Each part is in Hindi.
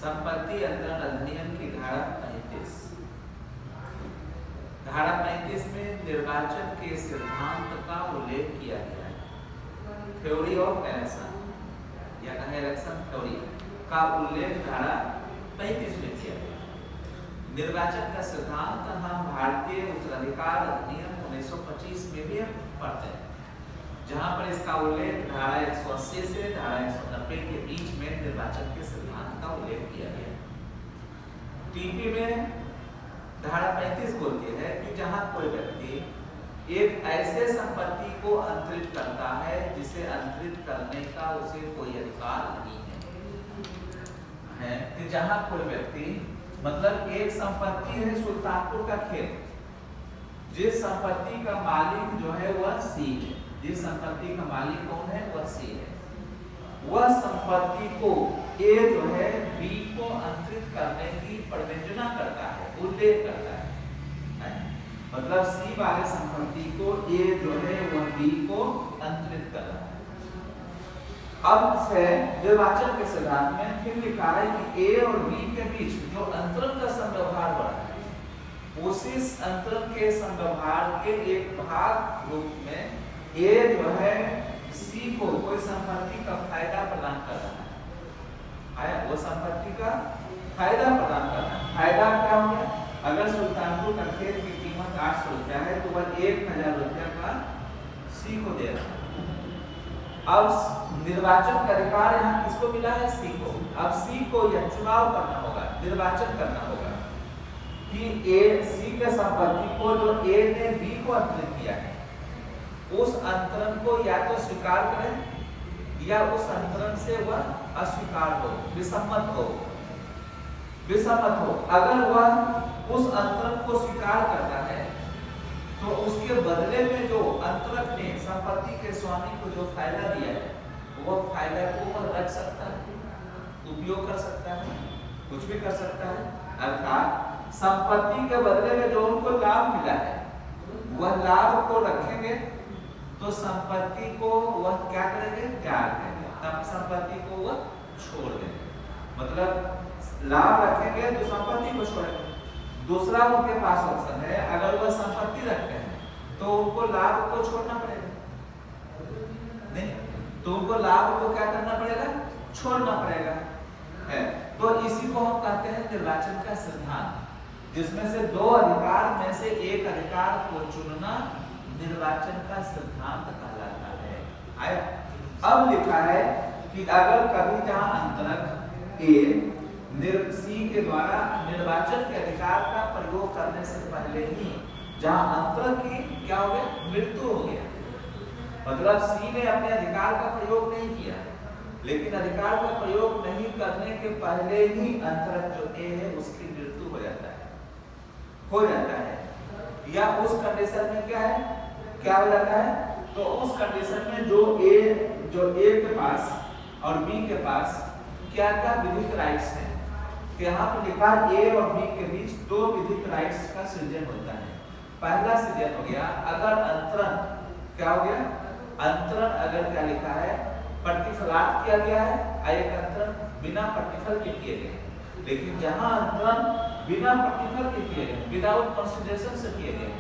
संपत्ति अंतरण अधिनियम की धारा 35। धारा 35 में निर्वाचन के सिद्धांत का उल्लेख किया गया है। थ्योरी ऑफ इलेक्शन या कहें इलेक्शन थ्योरी का उल्लेख धारा 35 में किया गया। निर्वाचन का सिद्धांत हम भारतीय उत्तराधिकार अधिनियम 1925 में भी पढ़ते हैं, जहां पर इसका उल्लेख धारा 180 से धारा 190 के बीच में निर्वाचन के सिद्धांत का उल्लेख किया गया। टीपी में धारा 35 बोलती है कि जहां कोई व्यक्ति एक ऐसे संपत्ति को अंतरित करता है जिसे अंतरित करने का उसे कोई अधिकार नहीं है कि जहां कोई व्यक्ति मतलब एक संपत्ति है सुल्तानपुर का खेत, जिस संपत्ति का मालिक जो है वह सी है, जिस संपत्ति का मालिक कौन है वह सी है, वह संपत्ति को ए जो है बी को अंतरित करने की प्रविष्टि करता है, उल्लेख करता है। मतलब सी वाले संपत्ति को ए जो है वह बी को अंतरित कर रहा है। अब से निर्वाचन के सिद्धांत में फिर लिखा है कि ए और बी के बीच जो अंतरण का संव्यवहार हो रहा है, उसी अंतरण के संव्यवहार के एक भाग रूप में ए जो है सी को कोई संपत्ति का फायदा प्रदान कर रहा है, वो संपत्ति का फायदा प्रदान कर रहा है। फायदा क्या हो गया? अगर सुल्तानपुर का खेत की कीमत 800 रुपया है तो वह 1000 रुपया का सी को दे रहा है। अब निर्वाचन का अधिकार यहाँ किसको मिला है? सी को। अब सी को यह चुनाव करना होगा, निर्वाचन करना होगा कि ए सी के संपत्ति को जो ए ने बी को अंतरित किया है, उस अंतरण को या तो स्वीकार करें या उस अंतरण से वह अस्वीकार हो, विसम्मत हो। अगर वह उस अंतरण को स्वीकार करता है तो उसके बदले में जो अंतरक ने संपत्ति के स्वामी को जो फायदा दिया है, वो फायदा को वह रख सकता है, उपयोग कर सकता है, कुछ भी कर सकता है। अर्थात संपत्ति के बदले में जो उनको लाभ मिला है, वह लाभ को रखेंगे तो संपत्ति को वह क्या करेंगे? त्याग देंगे, तब संपत्ति को वह छोड़ देंगे। मतलब लाभ रखेंगे तो संपत्ति को छोड़ेंगे। दूसरा उनके पास ऑप्शन है, अगर वह संपत्ति रखते हैं तो उनको लाभ को छोड़ना पड़ेगा, नहीं तो उनको लाभ को क्या करना पड़ेगा? छोड़ना पड़ेगा है। तो इसी को हम कहते हैं निर्वाचन का सिद्धांत, जिसमें से दो अधिकार में से एक अधिकार को चुनना निर्वाचन का सिद्धांत कहलाता है। आया? अब लिखा है कि अगर कभी जहां अंतरक ए सी के द्वारा निर्वाचन के अधिकार का प्रयोग करने से पहले ही जहां अंतरक की क्या हो गया? मृत्यु हो गया। मतलब सी ने अपने अधिकार का प्रयोग नहीं किया, लेकिन अधिकार का प्रयोग नहीं करने के पहले ही अंतरक जो ए है उसकी मृत्यु हो जाता है। या उस कंडीशन में क्या हो जाता है? तो उस कंडीशन में जो ए के पास और बी के पास क्या विधिक राइट्स है, यहाँ पर लिखा ए और बी के बीच दो विधिक राइट्स का सृजन होता है। पहला सृजन हो गया अगर अंतरण क्या हो गया? अंतरण अगर क्या लिखा है? प्रतिफलात किया गया है, एक अंतरण बिना प्रतिफल के किए गए। लेकिन जहां अंतरण बिना प्रतिफल के किए गए, विदाउट कंसिडरेशन से किए गए,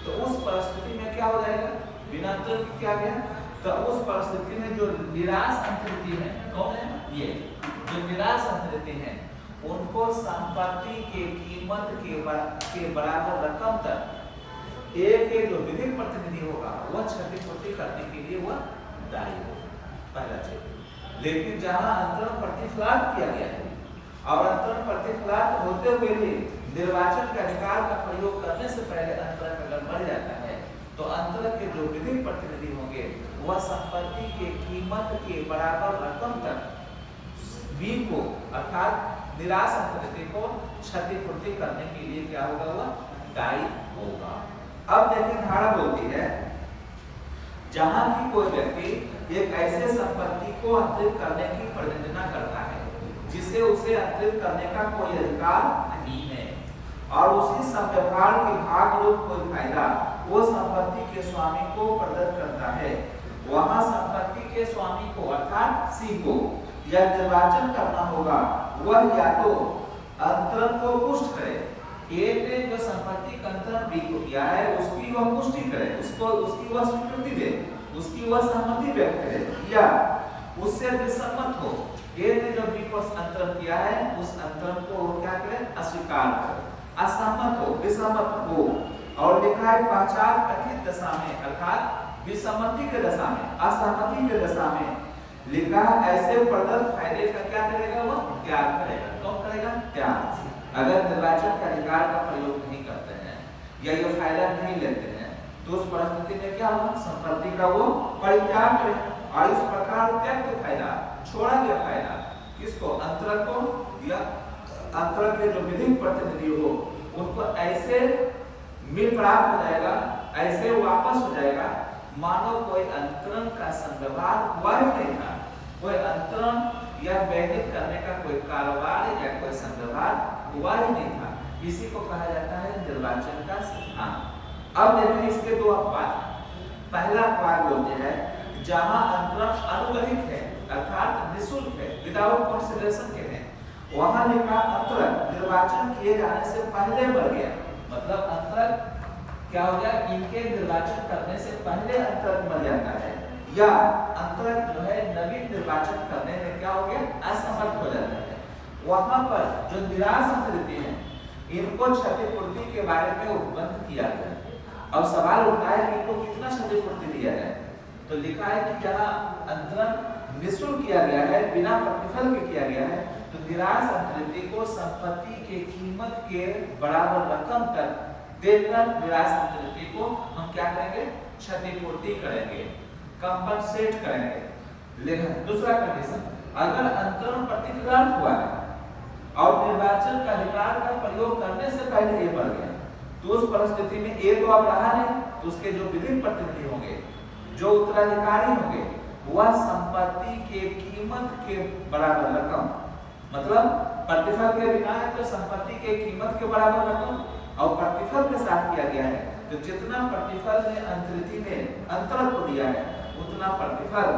तो उस परिस्थिति में क्या हो जाएगा? बिना अंतरण के किया गया, तो उस परिस्थिति में जो निराश अंतरित है, कौन है? ये जो निराश अंतरित है उनको संपत्ति के कीमत के बराबर रकम तक एक जो विधिक प्रतिनिधि होगा वह क्षतिपूर्ति करने के लिए वह दायी होगा, पहला चीज। लेकिन जहां अंतरण प्रतिफलात किया गया है और अंतरण प्रतिफलात होते हुए भी निर्वाचन के अधिकार का प्रयोग करने से पहले अंतरण अगर मर जाता है तो अंतरण के जो विधिक प्रतिनिधि होंगे वह संपत्ति के कीमत के बराबर रकम तक बी को अर्थात निराश अंतरित को क्षतिपूर्ति करने के लिए क्या होगा? वह दायी होगा। अब देखिए धारा बोलती है जहां की कोई व्यक्ति एक ऐसे संपत्ति को अंतरित करने की प्रविष्टि करता है जिसे उसे अंतरित करने का कोई अधिकार नहीं है और उसी संव्यवहार के भाग रूप कोई फायदा वो संपत्ति के स्वामी को प्रदत्त करता है, वहां संपत्ति के स्वामी को अर्थात सी को यह निर्वाचन करना होगा वह या तो अंतरण को पुष्ट करे, ए ने जो संपत्ति का अंतरण बी को किया है उसकी वह पुष्टि करे, उसको उसकी वह स्वीकृति दे, उसकी वह सहमति व्यक्त करे, या उससे विसम्मत हो, ए ने जो बी को अंतरण किया है उस अंतरण को वो क्या करे, अस्वीकार करे, असहमत हो, विसम्मत हो। और लिखा है पहचान कथित दशा में अर्थात विसम्मति के दशा में, असहमति के दशा में लिखा है ऐसे प्रदत्त फायदे का क्या करेगा, वो त्याग करेगा। कौन करेगा? त्याग। अगर निर्वाचन के अधिकार का प्रयोग नहीं करते हैं या ये फायदा नहीं लेते हैं तो उस परिस्थिति में क्या होगा, संपत्ति का वो परित्याग करें। और इस प्रकार त्यक्त फायदा, छोड़ा गया फायदा किसको, अंतरक को, या अंतरक के जो विधिक प्रतिनिधि हो उनको ऐसे मिल प्राप्त हो जाएगा, ऐसे वापस हो जाएगा मानो कोई अंतरण का संव्यवहार हुआ ही नहीं था, कोई अंतरण या वैदिक करने का कोई कारोबार या कोई संव्यवहार हुआ ही नहीं था। इसी को कहा जाता है निर्वाचन का सिद्धांत। अब देखिए इसके दो अपवाद। पहला अपवाद बोलते हैं जहां अंतरण अनुग्रहित है अर्थात निःशुल्क है, विदाउट कंसिडरेशन के है, वहां लिखा अंतरण निर्वाचन किए जाने से पहले बढ़ गया, मतलब अंतरण क्या हो गया, इनके निर्वाचन करने से पहले अंतरण बढ़ जाता है, या अंतरण जो है नवीन निर्वाचन करने में क्या हो गया, असमर्थ हो जाता है। वहां पर जो निराश अंतरित हैं इनको क्षतिपूर्ति के बारे में उपबंध किया गया। अब सवाल उठता है कि इनको कितना क्षतिपूर्ति दिया जाए, तो लिखा है कि जहां अंतरण निःशुल्क किया गया है, बिना प्रतिफल के किया गया है, तो निराश अंतरित को संपत्ति के कीमत के बराबर रकम तक देकर निराश अंतरित को हम क्या करेंगे, क्षतिपूर्ति करेंगे, कंपनसेट करेंगे। लेकिन दूसरा कंडीशन, अगर अंतरण प्रतिफलार्थ हुआ है और निर्वाचन का अधिकार का प्रयोग करने से पहले ये बढ़ गया, तो उस परिस्थिति में ए तो अब रहा नहीं, तो उसके जो विधिक प्रतिनिधि होंगे, जो उत्तराधिकारी होंगे, वह संपत्ति के कीमत के बराबर रकम, मतलब प्रतिफल के बिना है तो संपत्ति के कीमत के बराबर रकम, और प्रतिफल के साथ किया गया है तो जितना प्रतिफल ने अंतरिति ने अंतरक को दिया है उतना प्रतिफल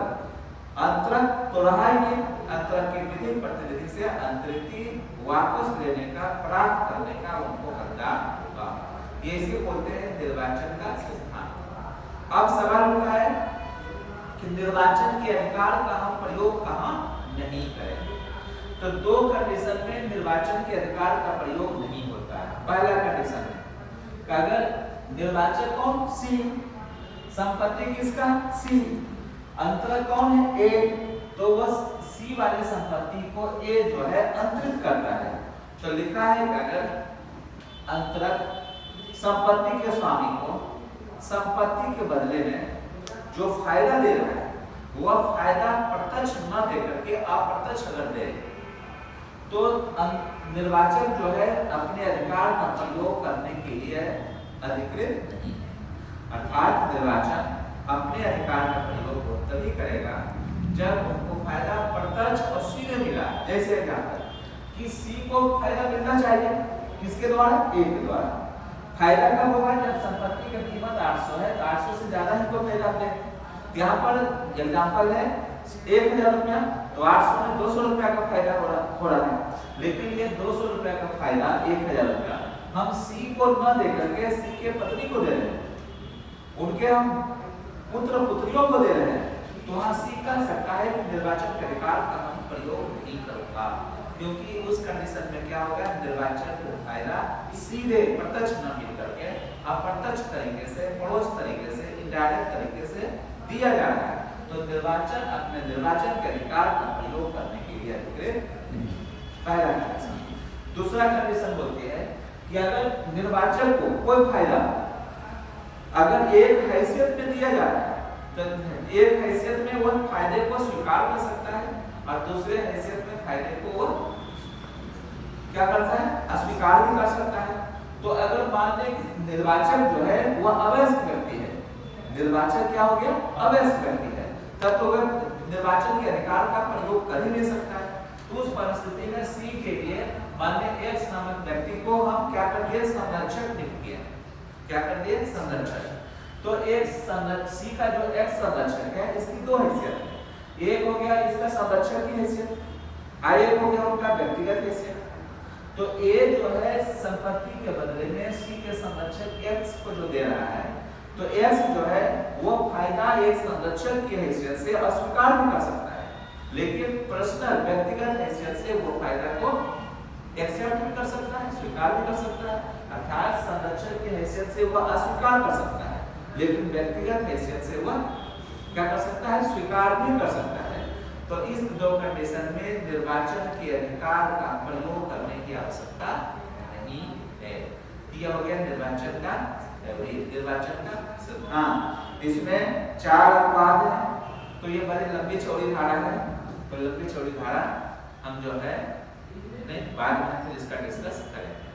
अंतरक तो रहा ही नहीं, अंतरक के विधिक प्रतिनिधि से अंतरिति वापस लेने का, प्राप्त करने का उनको अधिकार होगा। ये इसे बोलते हैं निर्वाचन का सिद्धांत। अब सवाल उठा है कि निर्वाचन के अधिकार का हम प्रयोग कहां नहीं करेंगे, तो दो कंडीशन में निर्वाचन के अधिकार का प्रयोग नहीं होता है। पहला कंडीशन है कि अगर निर्वाचक कौन, सी, संपत्ति किसका, सी, अंतरक कौन है, ए, तो वह सी वाली संपत्ति को ए जो है अंतरित करता है। तो लिखा है कि अगर अंतरक संपत्ति के स्वामी को संपत्ति के बदले में जो फायदा दे रहा है वह फायदा प्रत्यक्ष न देकर के अप्रत्यक्ष अगर दे तो निर्वाचक जो है अपने अधिकार का प्रयोग करने के लिए अधिकृत नहीं है। अर्थात निर्वाचन अपने अधिकार का प्रयोग तभी करेगा जब उनको फायदा प्रत्यक्ष और सीधे मिला। जैसे एग्जाम्पल कि सी को फायदा मिलना चाहिए किसके द्वारा, ए के द्वारा। फायदा कब होगा, जब संपत्ति की कीमत 800 है तो 800 से ज्यादा ही को फायदा दे। यहाँ पर एग्जाम्पल है 1000 रुपया, तो 800 में 200 रुपया का फायदा हो रहा है, लेकिन ये 200 रुपया का फायदा 1000 रुपया हम सी को न देकर के सी के पत्नी को दे रहे हैं, उनके हम पुत्र पुत्रियों को दे रहे हैं, तो वहाँ सी कह सकता है कि निर्वाचन के अधिकार का हम प्रयोग नहीं करूंगा, क्योंकि उस कंडीशन में क्या होगा, निर्वाचन को फायदा सीधे प्रत्यक्ष न मिल करके अप्रत्यक्ष तरीके से, पड़ोस तरीके से, इनडायरेक्ट तरीके से दिया जा रहा है। तो निर्वाचन अपने निर्वाचन के अधिकार का प्रयोग करने के लिए अधिकृत नहीं। पहला कंडीशन। दूसरा कंडीशन बोलती है कि अगर निर्वाचन को कोई फायदा अगर एक हैसियत में दिया जा रहा है तो एक हैसियत में वह फायदे को स्वीकार कर सकता है और दूसरे हैसियत में फायदे को वह क्या करता है, अस्वीकार भी कर सकता है। तो अगर मान लें कि निर्वाचक जो है वह अवैध व्यक्ति है, निर्वाचक क्या हो गया, अवैध व्यक्ति है, तब तो वह निर्वाचन के अधिकार का प्रयोग कर ही नहीं सकता है। तो उस परिस्थिति में सी के लिए मान लें एक्स नामक व्यक्ति को हम क्या कर दिए, संरक्षक नियुक्त किए। क्या कर दिए, संरक्षक। तो एक सी का जो एक्स संरक्षक है इसकी दो हैसियत है, एक हो गया इसका संरक्षक की हैसियत आय हो गया उनका व्यक्तिगत हैसियत। तो ए जो है संपत्ति के बदले में सी के संरक्षक एक्स को जो दे रहा है, तो एक्स जो है वो फायदा एक संरक्षक की हैसियत से अस्वीकार भी कर सकता है, लेकिन पर्सनल व्यक्तिगत हैसियत से वो फायदा को एक्सेप्ट भी कर सकता है, स्वीकार भी कर सकता है। अर्थात संरक्षक की हैसियत से वह अस्वीकार कर सकता है, लेकिन व्यक्तिगत हैसियत से वह क्या कर सकता है, स्वीकार भी कर सकता है। तो इस दो कंडीशन में निर्वाचन के अधिकार का प्रयोग करने की आवश्यकता नहीं है। यह हो गया निर्वाचन का सिद्धांत। इसमें 4 अपवाद है, तो ये बड़ी लंबी चौड़ी धारा है, तो लंबी चौड़ी धारा हम जो है नहीं बाद में फिर इसका डिस्कस करेंगे।